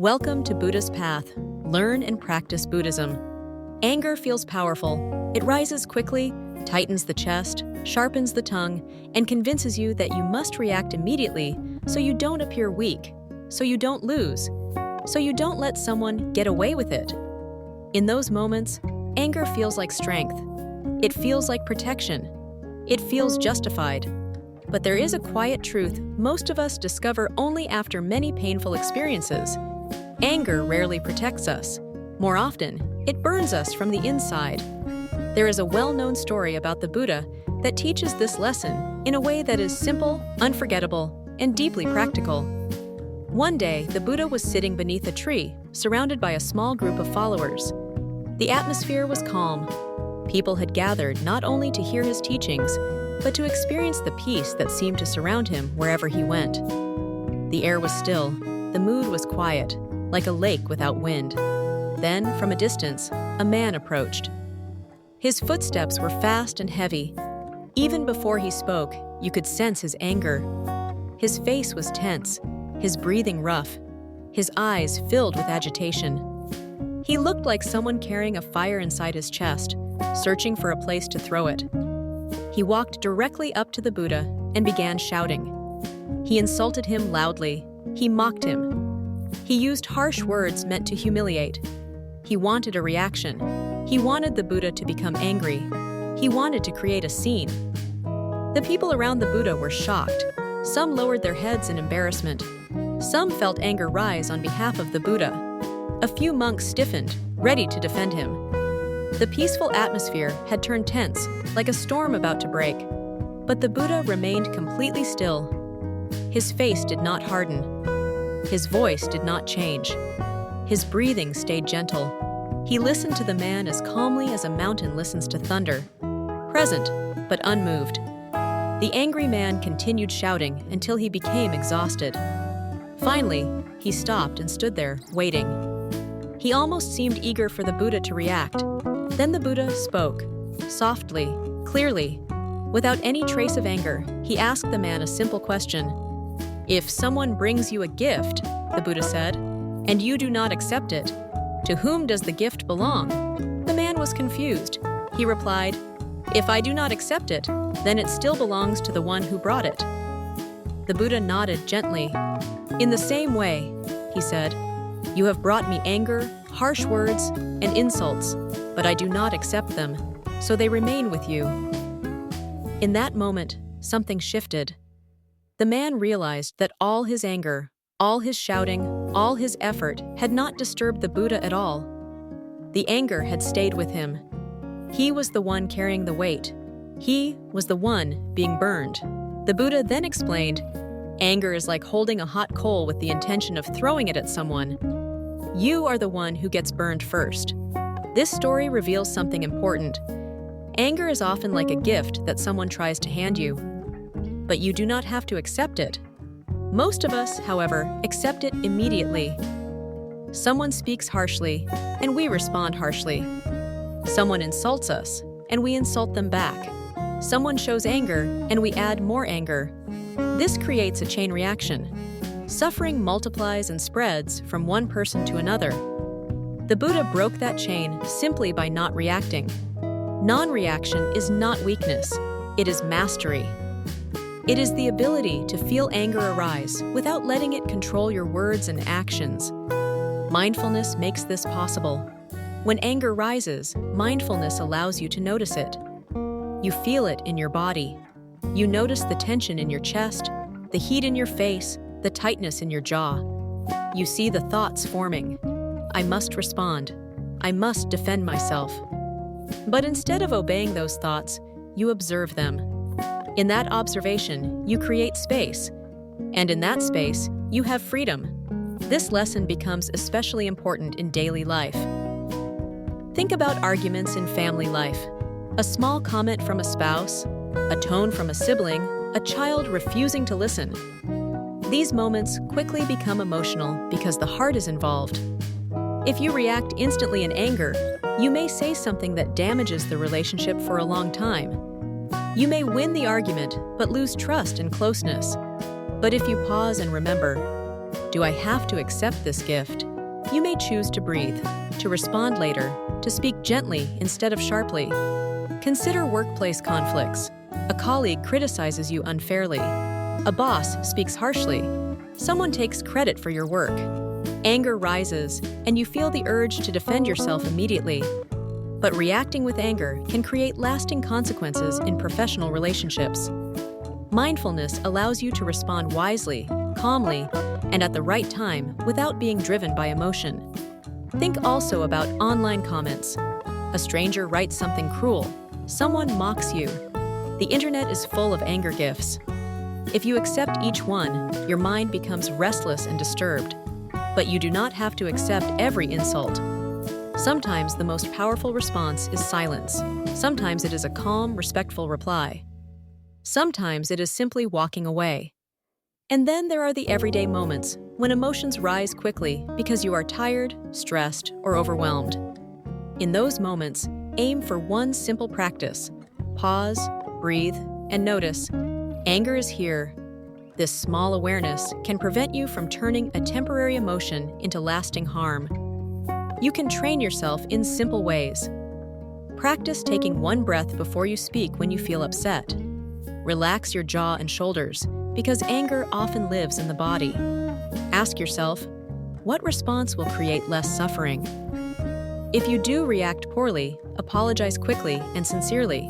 Welcome to Buddhist Path. Learn and practice Buddhism. Anger feels powerful. It rises quickly, tightens the chest, sharpens the tongue, and convinces you that you must react immediately so you don't appear weak, so you don't lose, so you don't let someone get away with it. In those moments, anger feels like strength. It feels like protection. It feels justified. But there is a quiet truth most of us discover only after many painful experiences. Anger rarely protects us. More often, it burns us from the inside. There is a well-known story about the Buddha that teaches this lesson in a way that is simple, unforgettable, and deeply practical. One day, the Buddha was sitting beneath a tree, surrounded by a small group of followers. The atmosphere was calm. People had gathered not only to hear his teachings, but to experience the peace that seemed to surround him wherever he went. The air was still. The mood was quiet, like a lake without wind. Then, from a distance, a man approached. His footsteps were fast and heavy. Even before he spoke, you could sense his anger. His face was tense, his breathing rough, his eyes filled with agitation. He looked like someone carrying a fire inside his chest, searching for a place to throw it. He walked directly up to the Buddha and began shouting. He insulted him loudly. He mocked him. He used harsh words meant to humiliate. He wanted a reaction. He wanted the Buddha to become angry. He wanted to create a scene. The people around the Buddha were shocked. Some lowered their heads in embarrassment. Some felt anger rise on behalf of the Buddha. A few monks stiffened, ready to defend him. The peaceful atmosphere had turned tense, like a storm about to break. But the Buddha remained completely still. His face did not harden. His voice did not change. His breathing stayed gentle. He listened to the man as calmly as a mountain listens to thunder, present but unmoved. The angry man continued shouting until he became exhausted. Finally, he stopped and stood there, waiting. He almost seemed eager for the Buddha to react. Then the Buddha spoke, softly, clearly. Without any trace of anger, he asked the man a simple question. "If someone brings you a gift," the Buddha said, "and you do not accept it, to whom does the gift belong?" The man was confused. He replied, "If I do not accept it, then it still belongs to the one who brought it." The Buddha nodded gently. "In the same way," he said, "you have brought me anger, harsh words, and insults, but I do not accept them, so they remain with you." In that moment, something shifted. The man realized that all his anger, all his shouting, all his effort had not disturbed the Buddha at all. The anger had stayed with him. He was the one carrying the weight. He was the one being burned. The Buddha then explained, "Anger is like holding a hot coal with the intention of throwing it at someone. You are the one who gets burned first." This story reveals something important. Anger is often like a gift that someone tries to hand you, but you do not have to accept it. Most of us, however, accept it immediately. Someone speaks harshly, and we respond harshly. Someone insults us, and we insult them back. Someone shows anger, and we add more anger. This creates a chain reaction. Suffering multiplies and spreads from one person to another. The Buddha broke that chain simply by not reacting. Non-reaction is not weakness, it is mastery. It is the ability to feel anger arise without letting it control your words and actions. Mindfulness makes this possible. When anger rises, mindfulness allows you to notice it. You feel it in your body. You notice the tension in your chest, the heat in your face, the tightness in your jaw. You see the thoughts forming. I must respond. I must defend myself. But instead of obeying those thoughts, you observe them. In that observation, you create space. And in that space, you have freedom. This lesson becomes especially important in daily life. Think about arguments in family life. A small comment from a spouse, a tone from a sibling, a child refusing to listen. These moments quickly become emotional because the heart is involved. If you react instantly in anger, you may say something that damages the relationship for a long time. You may win the argument, but lose trust and closeness. But if you pause and remember, do I have to accept this gift? You may choose to breathe, to respond later, to speak gently instead of sharply. Consider workplace conflicts. A colleague criticizes you unfairly. A boss speaks harshly. Someone takes credit for your work. Anger rises, and you feel the urge to defend yourself immediately. But reacting with anger can create lasting consequences in professional relationships. Mindfulness allows you to respond wisely, calmly, and at the right time without being driven by emotion. Think also about online comments. A stranger writes something cruel. Someone mocks you. The internet is full of anger gifs. If you accept each one, your mind becomes restless and disturbed. But you do not have to accept every insult. Sometimes the most powerful response is silence. Sometimes it is a calm, respectful reply. Sometimes it is simply walking away. And then there are the everyday moments when emotions rise quickly because you are tired, stressed, or overwhelmed. In those moments, aim for one simple practice. Pause, breathe, and notice. Anger is here. This small awareness can prevent you from turning a temporary emotion into lasting harm. You can train yourself in simple ways. Practice taking one breath before you speak when you feel upset. Relax your jaw and shoulders, because anger often lives in the body. Ask yourself, what response will create less suffering? If you do react poorly, apologize quickly and sincerely.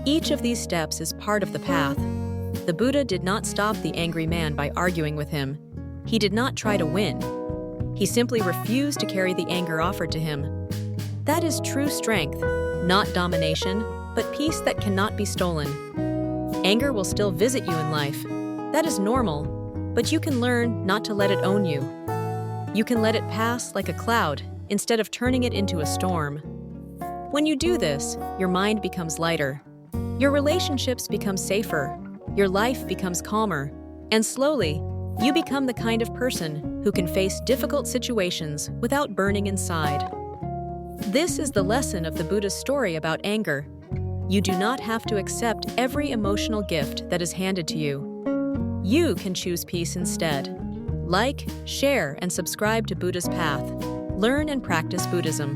Each of these steps is part of the path. The Buddha did not stop the angry man by arguing with him. He did not try to win. He simply refused to carry the anger offered to him. That is true strength, not domination, but peace that cannot be stolen. Anger will still visit you in life. That is normal, but you can learn not to let it own you. You can let it pass like a cloud instead of turning it into a storm. When you do this, your mind becomes lighter. Your relationships become safer. Your life becomes calmer. And slowly, you become the kind of person who can face difficult situations without burning inside. This is the lesson of the Buddha's story about anger. You do not have to accept every emotional gift that is handed to you. You can choose peace instead. Like, share, and subscribe to Buddha's Path. Learn and practice Buddhism.